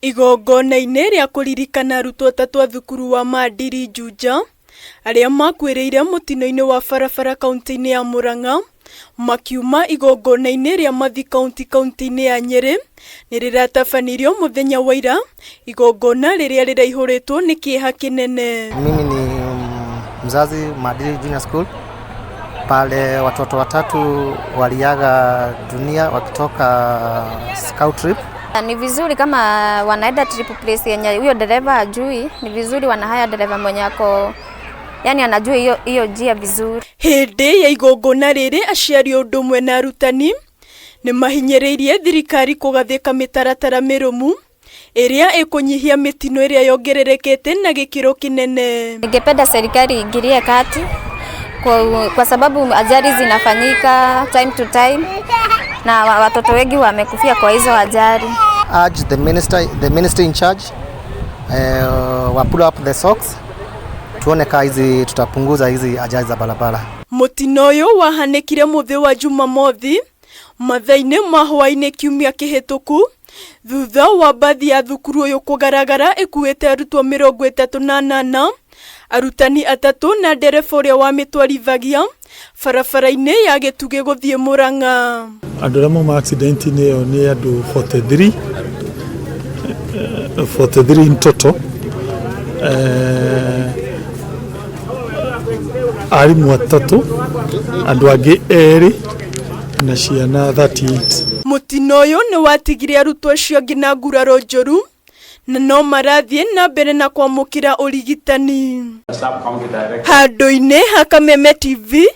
Igongona-inĩ rĩa kũririkana arutwo atatũ a thukuru wa Maadili JUJA arĩa makuĩrĩire mũtino-inĩ wa barabara kaunti-inĩ ya MURANG'A makiuma igongona-inĩ rĩa MATHIKAUTI kaunti-inĩ ya NYERI nĩrĩratabanirio mũthenya wa ira, igongona rĩrĩa rĩraihũrĩtwo nĩ kĩeha kĩnene. Mimi ni mzazi Maadili Junior School. Pale watoto watatu waliaga dunia wakitoka scout trip. Ni vizuri kama wanaenda trip place yenye huyo dereva ajui, ni vizuri wanahaya dereva mwenye ako yani anajua hiyo njia vizuri. Hĩndĩ ya igongona rĩrĩ aciari ũndũ ũmwe na arutani nĩ mahinyĩrĩirie thirikari kũgathĩka mĩtaratara mĩrũmu ĩrĩa ĩkũnyihia mĩtino ĩrĩa yongererekete na gĩkĩro kĩnene. Ningependa serikali ingilie kati kwa sababu ajali zinafanyika time to time na watoto wengi wamekufia kwa hizo ajali. Urge the minister in charge wa pull up the socks tuone hizi tutapunguza hizi ajali za barabara. Mũtino ũyũ wahanĩkire mũthĩ wa Jumamothi mathaa-inĩ ma hwaĩ-inĩ kiumia kĩhĩtũku thutha wa mbathi ya thukuru ũyũ kũgaragara ĩkuĩte arutwo 38, arutani atatũ na ndereba ũrĩa wamĩtwarithagia barabara-inĩ ya GITUGI gũthiĩ MURANG'A. Andũ arĩa mauma accident-inĩ ĩyo nĩ andũ 43 in total. Arimũ atatũ, andũ angĩ 2 na ciana 38. Mũtino ũyũ nĩ watigire arutwo acio nginya nguraro njũru na no marathiĩ na mbere na kwamũkĩra ũrigitani. Handũ-inĩ ha Kameme TV,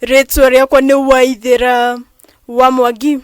rĩtwa rĩakwa nĩ Waithĩra wa Mwangi.